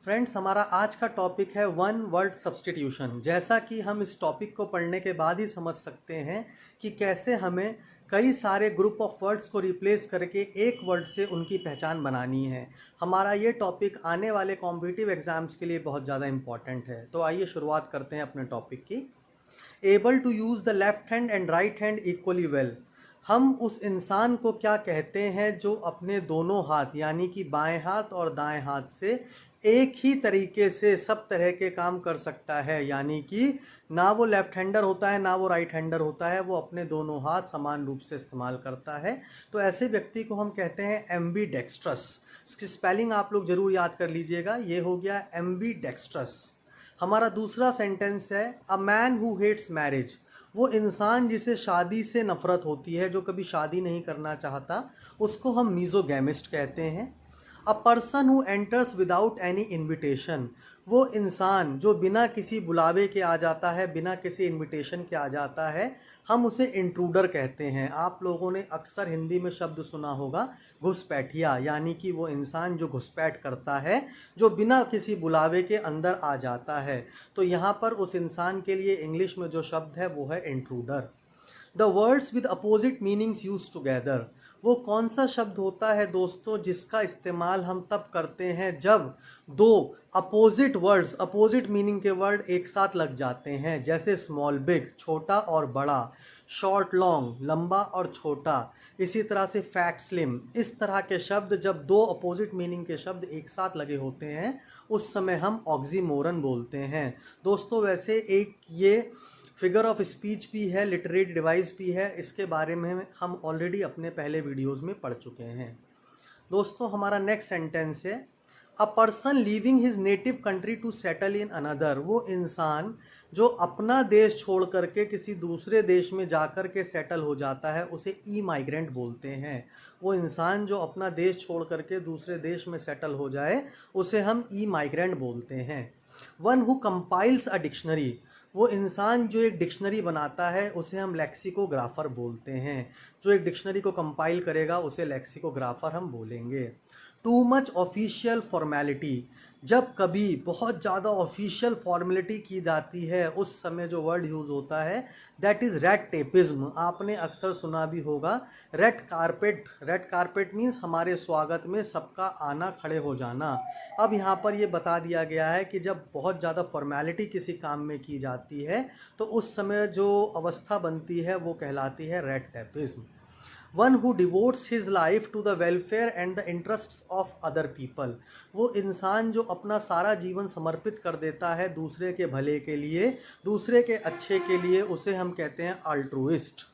Friends, हमारा आज का टॉपिक है वन वर्ड सब्स्टिट्यूशन। जैसा कि हम इस टॉपिक को पढ़ने के बाद ही समझ सकते हैं कि कैसे हमें कई सारे ग्रुप ऑफ वर्ड्स को रिप्लेस करके एक वर्ड से उनकी पहचान बनानी है। हमारा ये टॉपिक आने वाले कॉम्पिटिटिव एग्जाम्स के लिए बहुत ज़्यादा इम्पॉर्टेंट है। तो आइए शुरुआत करते हैं अपने टॉपिक की। Able to use the left hand and right hand equally well. हम उस इंसान को क्या कहते हैं जो अपने दोनों हाथ यानी कि बाएं हाथ और दाएं हाथ से एक ही तरीके से सब तरह के काम कर सकता है। यानी कि ना वो लेफ्ट हैंडर होता है ना वो राइट हैंडर होता है, वो अपने दोनों हाथ समान रूप से इस्तेमाल करता है। तो ऐसे व्यक्ति को हम कहते हैं एम्बीडेक्स्ट्रस। इसकी स्पेलिंग आप लोग ज़रूर याद कर लीजिएगा। ये हो गया एम्बीडेक्स्ट्रस। हमारा दूसरा सेंटेंस है a man who hates marriage. वो इंसान जिसे शादी से नफरत होती है, जो कभी शादी नहीं करना चाहता, उसको हम मीज़ोगैमिस्ट कहते हैं। अ person who enters without any invitation. वो इंसान जो बिना किसी बुलावे के आ जाता है, बिना किसी इनविटेशन के आ जाता है, हम उसे इंट्रूडर कहते हैं। आप लोगों ने अक्सर हिंदी में शब्द सुना होगा घुसपैठिया, यानी कि वो इंसान जो घुसपैठ करता है, जो बिना किसी बुलावे के अंदर आ जाता है। तो यहाँ पर उस इंसान के लिए इंग्लिश में जो शब्द है वो है intruder. The words with opposite meanings use together. वो कौन सा शब्द होता है दोस्तों जिसका इस्तेमाल हम तब करते हैं जब दो अपोजिट वर्ड्स, अपोजिट मीनिंग के वर्ड एक साथ लग जाते हैं। जैसे स्मॉल बिग, छोटा और बड़ा, शॉर्ट लॉन्ग, लंबा और छोटा, इसी तरह से फैट स्लिम। इस तरह के शब्द जब दो अपोजिट मीनिंग के शब्द एक साथ लगे होते हैं उस समय हम ऑक्सीमोरन बोलते हैं। दोस्तों, वैसे एक ये फिगर ऑफ स्पीच भी है, लिटरेरी डिवाइस भी है। इसके बारे में हम ऑलरेडी अपने पहले वीडियोस में पढ़ चुके हैं। दोस्तों, हमारा नेक्स्ट सेंटेंस है a person leaving his native country to settle in another. वो इंसान जो अपना देश छोड़ करके किसी दूसरे देश में जाकर के सेटल हो जाता है उसे ई माइग्रेंट बोलते हैं। वो इंसान जो अपना देश छोड़ करके दूसरे देश में सेटल हो जाए उसे हम ई माइग्रेंट बोलते हैं। One who compiles a dictionary. वो इंसान जो एक डिक्शनरी बनाता है उसे हम लेक्सिकोग्राफर बोलते हैं। जो एक डिक्शनरी को कंपाइल करेगा उसे लेक्सिकोग्राफर हम बोलेंगे। Too much official formality. जब कभी बहुत ज़्यादा ऑफिशियल फॉर्मेलिटी की जाती है उस समय जो वर्ड यूज़ होता है दैट इज़ रेड टेपिज्म। आपने अक्सर सुना भी होगा red carpet. Red carpet means हमारे स्वागत में सबका आना, खड़े हो जाना। अब यहाँ पर ये बता दिया गया है कि जब बहुत ज़्यादा फॉर्मेलिटी किसी काम में की जाती है तो उस समय जो अवस्था बनती है वो कहलाती है red tapism. One who devotes his life to the welfare and the interests of other people. वो इंसान जो अपना सारा जीवन समर्पित कर देता है दूसरे के भले के लिए, दूसरे के अच्छे के लिए, उसे हम कहते हैं altruist.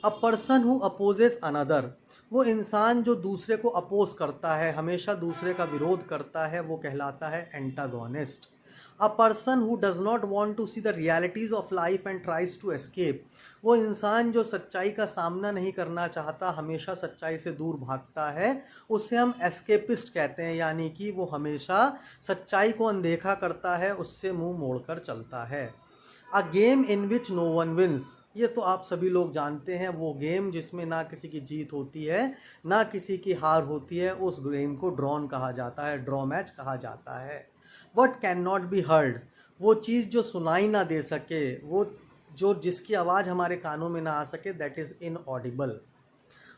A person who opposes another. वो इंसान जो दूसरे को अपोज करता है, हमेशा दूसरे का विरोध करता है, वो कहलाता है antagonist. A person who does not want to see the realities of life and tries to escape. वो इंसान जो सच्चाई का सामना नहीं करना चाहता, हमेशा सच्चाई से दूर भागता है, उसे हम एस्केपिस्ट कहते हैं। यानी कि वो हमेशा सच्चाई को अनदेखा करता है, उससे मुंह मोड़कर चलता है। A game in which no one wins. ये तो आप सभी लोग जानते हैं, वो गेम जिसमें ना किसी की जीत होती है ना किसी की हार होती है, उस गेम को ड्रॉन कहा जाता है, ड्रॉ मैच कहा जाता है। What can not be heard. वो चीज़ जो सुनाई ना दे सके, वो जो जिसकी आवाज़ हमारे कानों में ना आ सके, that is inaudible.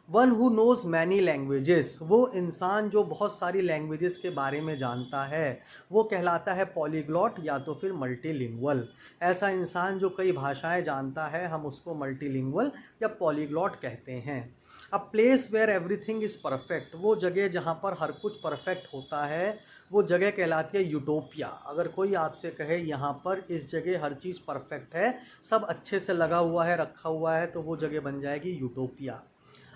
One who nose many languages. वो इंसान जो बहुत सारी लैंग्वेजेस के बारे में जानता है वो कहलाता है पॉलीग्लॉट या तो फिर मल्टीलिंगुअल। ऐसा इंसान जो कई भाषाएं जानता है हम उसको मल्टीलिंगुअल या पॉलीग्लॉट कहते हैं। A place where everything is perfect. वो जगह जहाँ पर हर कुछ परफेक्ट होता है वो जगह कहलाती है यूटोपिया। अगर कोई आपसे कहे यहाँ पर इस जगह हर चीज़ परफेक्ट है, सब अच्छे से लगा हुआ है, रखा हुआ है, तो वो जगह बन जाएगी यूटोपिया।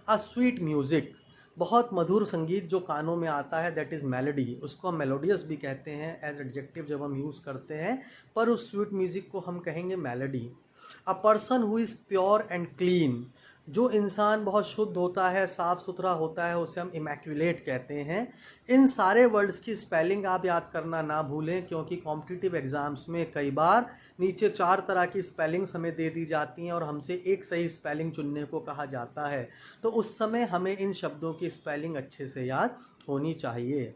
A sweet music. बहुत मधुर संगीत जो कानों में आता है दैट इज़ मेलोडी। उसको हम मेलोडियस भी कहते हैं एज एडजेक्टिव जब हम यूज़ करते हैं, पर उस स्वीट म्यूज़िक को हम कहेंगे melody. A person who is pure and clean. जो इंसान बहुत शुद्ध होता है, साफ़ सुथरा होता है, उसे हम इमैक्यूलेट कहते हैं। इन सारे वर्ड्स की स्पेलिंग आप याद करना ना भूलें, क्योंकि कॉम्पिटिटिव एग्ज़ाम्स में कई बार नीचे 4 तरह की स्पेलिंग्स हमें दे दी जाती हैं और हमसे एक सही स्पेलिंग चुनने को कहा जाता है। तो उस समय हमें इन शब्दों की स्पेलिंग अच्छे से याद होनी चाहिए।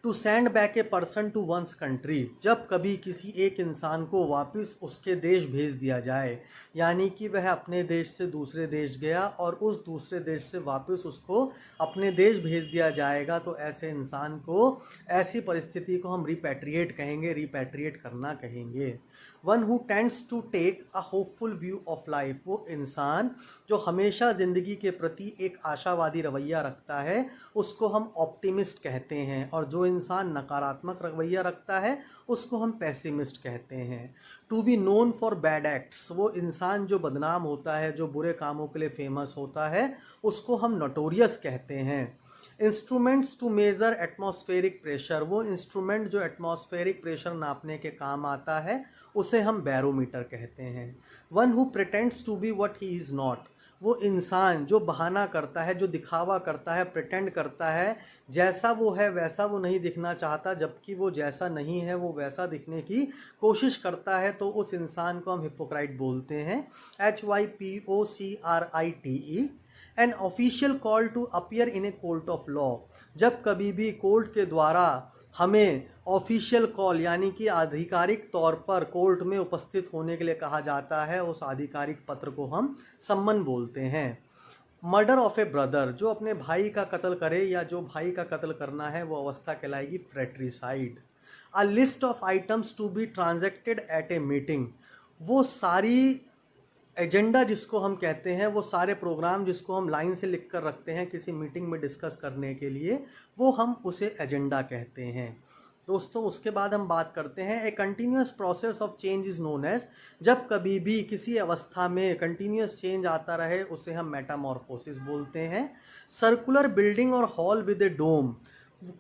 To send back a person to one's country, जब कभी किसी एक इंसान को वापस उसके देश भेज दिया जाए, यानी कि वह अपने देश से दूसरे देश गया और उस दूसरे देश से वापस उसको अपने देश भेज दिया जाएगा, तो ऐसे इंसान को, ऐसी परिस्थिति को हम रिपैट्रिएट कहेंगे, रिपैट्रिएट करना कहेंगे। One who tends to take a hopeful view of life, वो इंसान जो हमेशा ज़िंदगी के प्रति एक आशावादी रवैया रखता है उसको हम ऑप्टिमिस्ट कहते हैं, और जो इंसान नकारात्मक रवैया रखता है उसको हम पेसिमिस्ट कहते हैं। To be known for bad acts, वो इंसान जो बदनाम होता है, जो बुरे कामों के लिए फेमस होता है, उसको हम नोटोरियस कहते हैं। Instruments to measure atmospheric pressure, वो इंस्ट्रूमेंट जो एटमॉस्फेरिक प्रेशर नापने के काम आता है उसे हम बैरोमीटर कहते हैं। One who pretends to be what he is not, वो इंसान जो बहाना करता है, जो दिखावा करता है, प्रिटेंड करता है, जैसा वो है वैसा वो नहीं दिखना चाहता, जबकि वो जैसा नहीं है वो वैसा दिखने की कोशिश करता है, तो उस इंसान को हम हिपोक्राइट बोलते हैं। HYPOCRITE। An official call to appear in a court of law, जब कभी भी कोर्ट के द्वारा हमें ऑफिशियल कॉल यानी कि आधिकारिक तौर पर कोर्ट में उपस्थित होने के लिए कहा जाता है, उस आधिकारिक पत्र को हम सम्मन बोलते हैं। मर्डर ऑफ ए ब्रदर, जो अपने भाई का कत्ल करे या जो भाई का कत्ल करना है वो अवस्था कहलाएगी fratricide. A list of items to be transacted at a meeting, वो सारी एजेंडा जिसको हम कहते हैं, वो सारे प्रोग्राम जिसको हम लाइन से लिख कर रखते हैं किसी मीटिंग में डिस्कस करने के लिए, वो हम उसे एजेंडा कहते हैं। दोस्तों उसके बाद हम बात करते हैं a continuous process of change is known as, जब कभी भी किसी अवस्था में कंटिन्यूस चेंज आता रहे उसे हम मेटामॉर्फोसिस बोलते हैं। सर्कुलर बिल्डिंग और हॉल विद ए डोम,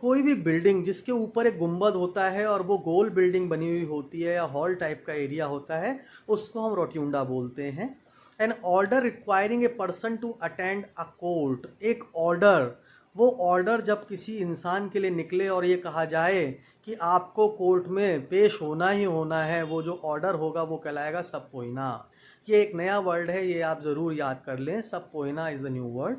कोई भी बिल्डिंग जिसके ऊपर एक गुंबद होता है और वो गोल बिल्डिंग बनी हुई होती है या हॉल टाइप का एरिया होता है, उसको हम रोट्यूंडा बोलते हैं। An order requiring a person to attend a court, एक ऑर्डर, वो ऑर्डर जब किसी इंसान के लिए निकले और ये कहा जाए कि आपको कोर्ट में पेश होना ही होना है, वो जो ऑर्डर होगा वो कहलाएगा सबपोइना। ये एक नया वर्ड है, ये आप ज़रूर याद कर लें, subpoena is the new word.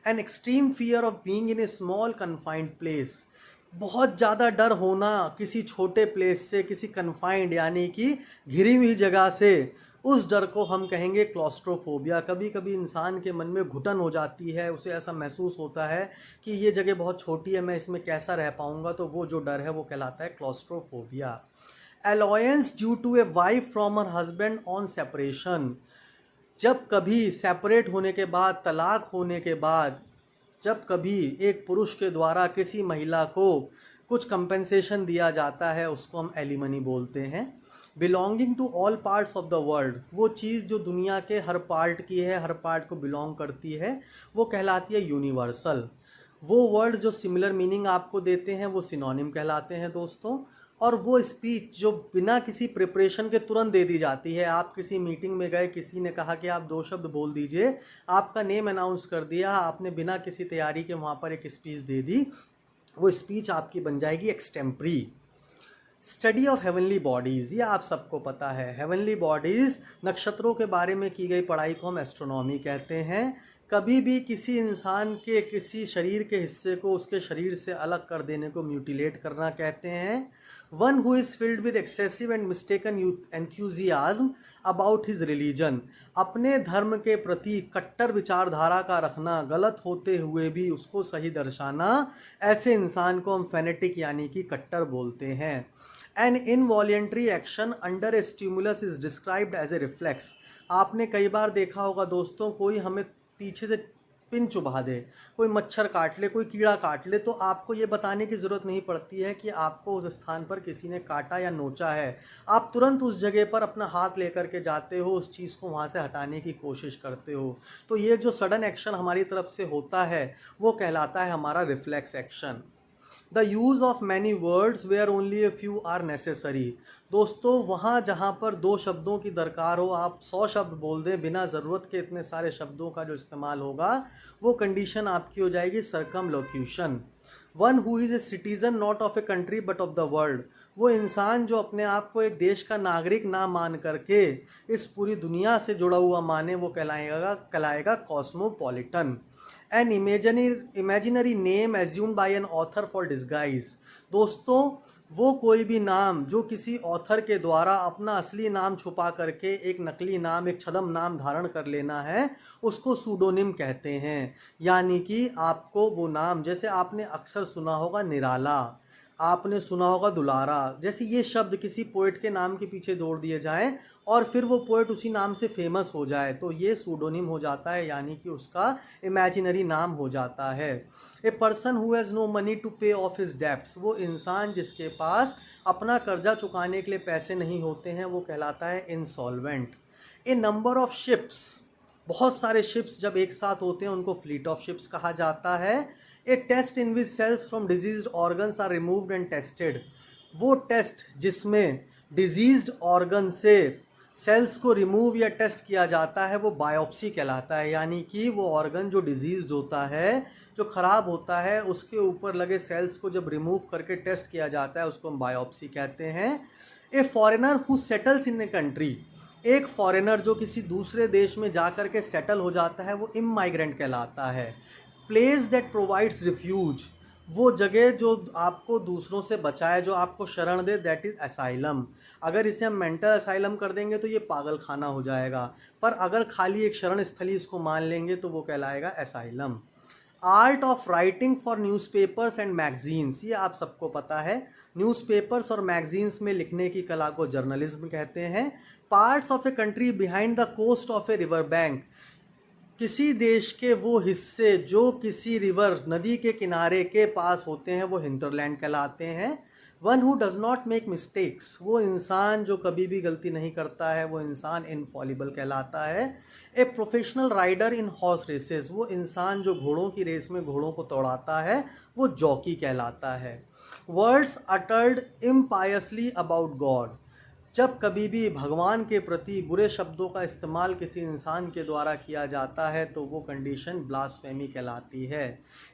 An extreme fear of being in a small confined place, बहुत ज़्यादा डर होना किसी छोटे प्लेस से, किसी कन्फाइंड यानी कि घिरी हुई जगह से, उस डर को हम कहेंगे क्लॉस्ट्रोफोबिया। कभी कभी इंसान के मन में घुटन हो जाती है, उसे ऐसा महसूस होता है कि ये जगह बहुत छोटी है, मैं इसमें कैसा रह पाऊँगा, तो वो जो डर है वो कहलाता है claustrophobia. Alliance due to a wife from her husband on separation, जब कभी सेपरेट होने के बाद, तलाक होने के बाद, जब कभी एक पुरुष के द्वारा किसी महिला को कुछ कंपेंसेशन दिया जाता है उसको हम एलिमनी बोलते हैं। Belonging to all parts of the world, वो चीज़ जो दुनिया के हर पार्ट की है, हर पार्ट को बिलोंग करती है, वो कहलाती है यूनिवर्सल। वो वर्ड जो सिमिलर मीनिंग आपको देते हैं वो सिनोनिम कहलाते हैं दोस्तों। और वो स्पीच जो बिना किसी प्रिपरेशन के तुरंत दे दी जाती है, आप किसी मीटिंग में गए, किसी ने कहा कि आप 2 शब्द बोल दीजिए, आपका नेम अनाउंस कर दिया, आपने बिना किसी तैयारी के वहाँ पर एक स्पीच दे दी, वो स्पीच आपकी बन जाएगी एक्सटेम्परी। स्टडी ऑफ हेवनली बॉडीज़, ये आप सबको पता है, हेवनली बॉडीज़ नक्षत्रों के बारे में की गई पढ़ाई को हम एस्ट्रोनॉमी कहते हैं। कभी भी किसी इंसान के किसी शरीर के हिस्से को उसके शरीर से अलग कर देने को म्यूटिलेट करना कहते हैं। One who is filled with excessive and mistaken enthusiasm about his religion, अपने धर्म के प्रति कट्टर विचारधारा का रखना, गलत होते हुए भी उसको सही दर्शाना, ऐसे इंसान को हम फेनेटिक यानी कि कट्टर बोलते हैं। An involuntary action under a stimulus is described as a reflex, आपने कई बार देखा होगा दोस्तों, कोई हमें पीछे से पिन चुभा दे, कोई मच्छर काट ले, कोई कीड़ा काट ले, तो आपको ये बताने की ज़रूरत नहीं पड़ती है कि आपको उस स्थान पर किसी ने काटा या नोचा है, आप तुरंत उस जगह पर अपना हाथ लेकर के जाते हो, उस चीज़ को वहाँ से हटाने की कोशिश करते हो। तो ये जो सडन एक्शन हमारी तरफ से होता है वो कहलाता है हमारा reflex action. The use of many words where only a few are necessary, दोस्तों वहाँ जहाँ पर 2 शब्दों की दरकार हो, आप 100 शब्द बोल दें, बिना ज़रूरत के इतने सारे शब्दों का जो इस्तेमाल होगा वो कंडीशन आपकी हो जाएगी circumlocution. One who is a citizen not of a country but of the world, वो इंसान जो अपने आप को एक देश का नागरिक ना मान करके इस पूरी दुनिया से जुड़ा हुआ माने, वो कहलाएगा cosmopolitan. An imaginary name assumed by an author for disguise. दोस्तों, वो कोई भी नाम जो किसी ऑथर के द्वारा अपना असली नाम छुपा करके एक नकली नाम, एक छद्म नाम धारण कर लेना है, उसको सूडोनिम कहते हैं। यानी कि आपको वो नाम, जैसे आपने अक्सर सुना होगा निराला, आपने सुना होगा दुलारा, जैसे ये शब्द किसी पोएट के नाम के पीछे जोड़ दिए जाएं और फिर वो पोएट उसी नाम से फेमस हो जाए, तो ये सूडोनिम हो जाता है, यानी कि उसका इमेजिनरी नाम हो जाता है। A person who has no money to pay off his debts, वो इंसान जिसके पास अपना कर्जा चुकाने के लिए पैसे नहीं होते हैं, वो कहलाता है insolvent. A number of ships, बहुत सारे शिप्स जब एक साथ होते हैं उनको फ्लीट ऑफ शिप्स कहा जाता है। A test in which cells from diseased organs are removed and tested, वो टेस्ट जिसमें डिजीज्ड ऑर्गन से सेल्स को रिमूव या टेस्ट किया जाता है वो बायोप्सी कहलाता है। यानी कि वो ऑर्गन जो डिजीज्ड होता है, जो ख़राब होता है, उसके ऊपर लगे सेल्स को जब रिमूव करके टेस्ट किया जाता है उसको हम बायोप्सी कहते हैं। ए foreigner who settles in a country, एक फॉरेनर जो किसी दूसरे देश में जा कर के सेटल हो जाता है वो इमाइग्रेंट कहलाता है। प्लेस दैट प्रोवाइड्स रिफ्यूज, वो जगह जो आपको दूसरों से बचाए, जो आपको शरण दे, दैट इज़ असाइलम। अगर इसे हम मेंटल असाइलम कर देंगे तो ये पागल खाना हो जाएगा, पर अगर खाली एक शरण स्थली इसको मान लेंगे तो वो कहलाएगा asylum. Art of writing for newspapers and magazines, ये आप सबको पता है, न्यूज़पेपर्स और मैगजीन्स में लिखने की कला को जर्नलिज्म कहते हैं। Parts of a country behind the coast of a river bank, किसी देश के वो हिस्से जो किसी रिवर, नदी के किनारे के पास होते हैं वो हिंटरलैंड कहलाते हैं। One who does not make mistakes, वो इंसान जो कभी भी गलती नहीं करता है वो इंसान इनफॉलिबल कहलाता है। A professional rider in horse races, वो इंसान जो घोड़ों की रेस में घोड़ों को दौड़ाता है वो जॉकी कहलाता है। वर्ड्स अटर्ड इम्पायसली अबाउट गॉड, जब कभी भी भगवान के प्रति बुरे शब्दों का इस्तेमाल किसी इंसान के द्वारा किया जाता है तो वो कंडीशन ब्लास्फेमी कहलाती है।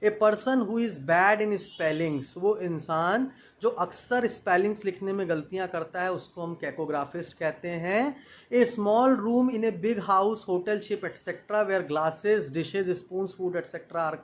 A person who is bad in spellings, वो इंसान जो अक्सर स्पेलिंग्स लिखने में गलतियां करता है उसको हम कैकोग्राफिस्ट कहते हैं। A small room in a big house, hotel, ship etcetera where glasses, dishes, spoon, food etcetera are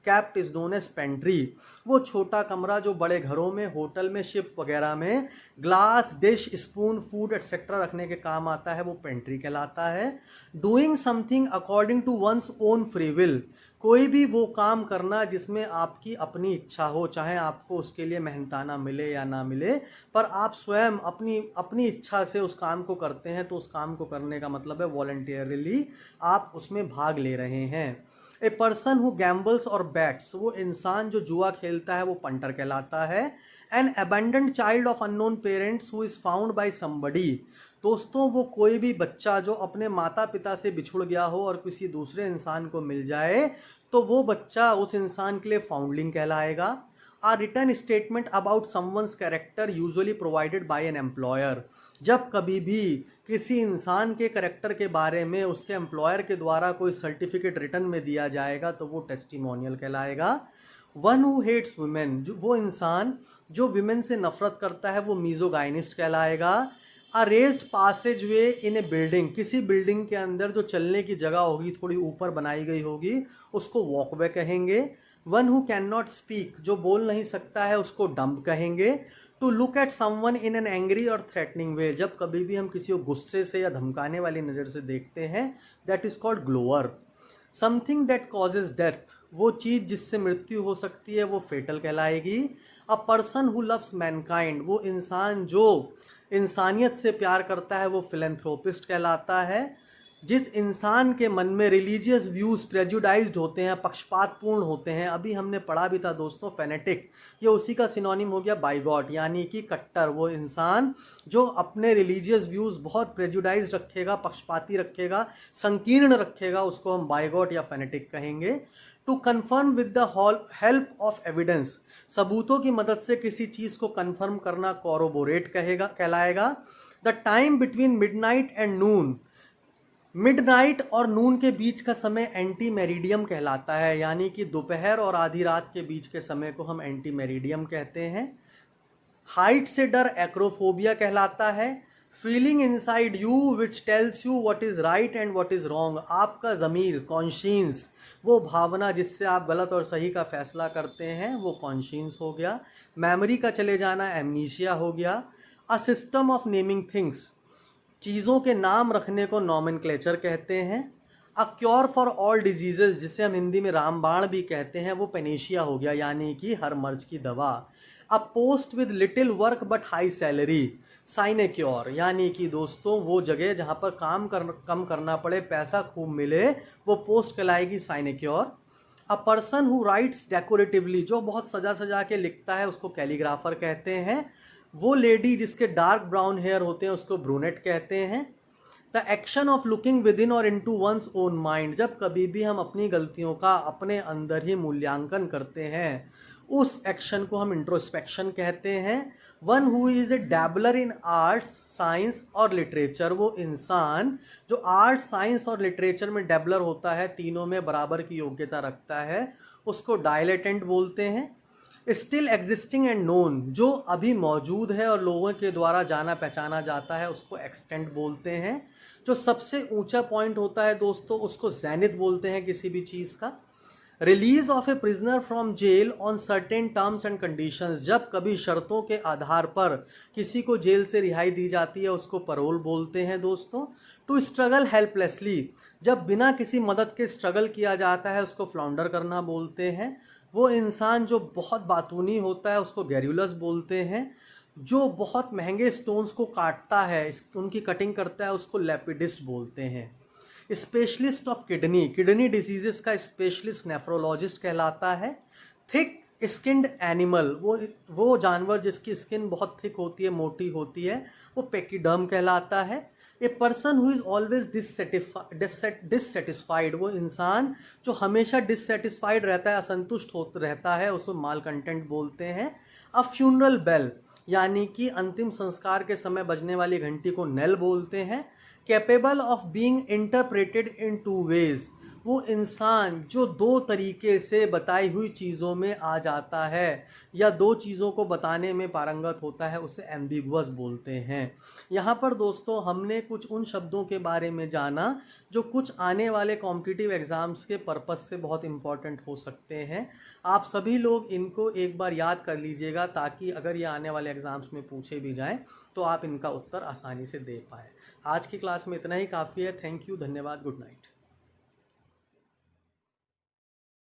kept is known as pantry, वो छोटा कमरा जो बड़े घरों में, होटल में, शिप वगैरह में glass, dish, spoon, food etcetera रखने के काम आता है वो पेंट्री कहलाता है। Doing something according to one's own free will, कोई भी वो काम करना जिसमें आपकी अपनी इच्छा हो, चाहे आपको उसके लिए मेहनताना मिले या ना मिले, पर आप स्वयं अपनी इच्छा से उस काम को करते हैं तो उस काम को करने का मतलब है वॉलंटियरली आप उसमें भाग ले रहे हैं। ए पर्सन हु गैम्बल्स और बैट्स, वो इंसान जो जुआ खेलता है वो पंटर कहलाता है। An abandoned child of unknown parents who is found by somebody, दोस्तों वो कोई भी बच्चा जो अपने माता पिता से बिछुड़ गया हो और किसी दूसरे इंसान को मिल जाए तो वो बच्चा उस इंसान के लिए फाउंडलिंग कहलाएगा। A written statement about someone's character usually provided by an employer, जब कभी भी किसी इंसान के कैरेक्टर के बारे में उसके एम्प्लॉयर के द्वारा कोई सर्टिफिकेट रिटर्न में दिया जाएगा तो वो टेस्टिमोनियल कहलाएगा। वन हु हेट्स वुमेन, जो वो इंसान जो विमेन से नफरत करता है वो मीजोगाइनिस्ट कहलाएगा। अ रेज्ड पासेज वे इन ए बिल्डिंग, किसी बिल्डिंग के अंदर जो चलने की जगह होगी थोड़ी ऊपर बनाई गई होगी उसको वॉकवे कहेंगे। One who cannot speak, जो बोल नहीं सकता है उसको डम्ब कहेंगे। To look at someone in an angry और थ्रेटनिंग वे, जब कभी भी हम किसी को गुस्से से या धमकाने वाली नज़र से देखते हैं that is called glower. Something that causes death, वो चीज़ जिससे मृत्यु हो सकती है वो फेटल कहलाएगी। A person who loves mankind, वो इंसान जो इंसानियत से प्यार करता है वो फिलेंथ्रोपिस्ट कहलाता है। जिस इंसान के मन में रिलीजियस व्यूज़ प्रेजुडाइज्ड होते हैं, पक्षपातपूर्ण होते हैं, अभी हमने पढ़ा भी था दोस्तों फेनेटिक, ये उसी का सिनोनिम हो गया बाइगॉट, यानी कि कट्टर। वो इंसान जो अपने रिलीजियस व्यूज़ बहुत प्रेजुडाइज्ड रखेगा, पक्षपाती रखेगा, संकीर्ण रखेगा, उसको हम बाइगॉट या फेनेटिक कहेंगे। To confirm with the help of evidence, सबूतों की मदद से किसी चीज़ को कन्फर्म करना कॉरोबोरेट कहलाएगा। The time between midnight and Noon, midnight और नून के बीच का समय एंटी मेरिडियम कहलाता है, यानी कि दोपहर और आधी रात के बीच के समय को हम एंटी मेरिडियम कहते हैं। हाइट से डर एक्रोफोबिया कहलाता है। Feeling inside you which tells you what is right and what is wrong, आपका ज़मीर, कॉन्शियंस, वो भावना जिससे आप गलत और सही का फैसला करते हैं, वो कॉन्शियंस हो गया। मेमोरी का चले जाना एमनीशिया हो गया। A system of naming things, चीज़ों के नाम रखने को नॉमेनक्लेचर कहते हैं। A cure for all diseases, जिसे हम हिंदी में रामबाण भी कहते हैं, वो पेनेशिया हो गया, यानी कि हर मर्ज की दवा। A post with little work but high salary, sinecure, यानी कि दोस्तों वो जगह जहाँ पर कम करना पड़े, पैसा खूब मिले, वो पोस्ट कहलाएगी sinecure. A person who writes decoratively, जो बहुत सजा सजा के लिखता है, उसको कैलीग्राफर कहते हैं। वो लेडी जिसके डार्क ब्राउन हेयर होते हैं, उसको ब्रूनेट कहते हैं। The action of looking with in और इन टू वंस ओन माइंड, जब कभी भी हम अपनी गलतियों का अपने अंदर ही मूल्यांकन करते हैं, उस एक्शन को हम इंट्रोस्पेक्शन कहते हैं। One who is a dabbler in arts, science और लिटरेचर, वो इंसान जो आर्ट, साइंस और लिटरेचर में डैबलर होता है, तीनों में बराबर की योग्यता रखता है, उसको डायलेटेंट बोलते हैं। स्टिल एग्जिस्टिंग एंड नोन, जो अभी मौजूद है और लोगों के द्वारा जाना पहचाना जाता है, उसको एक्सटेंट बोलते हैं। जो सबसे ऊंचा पॉइंट होता है दोस्तों, उसको ज़ैनिथ बोलते हैं किसी भी चीज़ का। Release of a prisoner from jail on certain terms and conditions, जब कभी शर्तों के आधार पर किसी को जेल से रिहाई दी जाती है, उसको परोल बोलते हैं दोस्तों। टू स्ट्रगल हेल्पलेसली, जब बिना किसी मदद के स्ट्रगल किया जाता है, उसको फ्लाउंडर करना बोलते हैं। वो इंसान जो बहुत बातूनी होता है, उसको गैरुलस बोलते हैं। जो बहुत महंगे स्टोन्स को काटता है, उनकी कटिंग करता है, उसको लेपिडिस्ट बोलते हैं। Specialist of kidney, kidney diseases का स्पेशलिस्ट नेफ्रोलॉजिस्ट कहलाता है। थिक स्किन्ड एनिमल, वो जानवर जिसकी स्किन बहुत थिक होती है, मोटी होती है, वो पेकिडर्म कहलाता है। A person who is always dissatisfied, वो इंसान जो हमेशा डिससेटिस्फाइड रहता है, असंतुष्ट हो रहता है, उसको माल कंटेंट बोलते हैं। अ फ्यूनरल बेल, यानी कि अंतिम संस्कार के समय बजने वाली घंटी को नेल बोलते हैं। Capable of being interpreted in two ways, वो इंसान जो दो तरीके से बताई हुई चीज़ों में आ जाता है या दो चीज़ों को बताने में पारंगत होता है, उसे एम्बिगुअस बोलते हैं। यहाँ पर दोस्तों हमने कुछ उन शब्दों के बारे में जाना जो कुछ आने वाले कॉम्पिटिटिव एग्ज़ाम्स के पर्पस से बहुत इम्पॉर्टेंट हो सकते हैं। आप सभी लोग इनको एक बार याद कर लीजिएगा, ताकि अगर ये आने वाले एग्ज़ाम्स में पूछे भी जाएँ तो आप इनका उत्तर आसानी से दे पाएँ। आज की क्लास में इतना ही काफ़ी है। थैंक यू, धन्यवाद, गुड नाइट।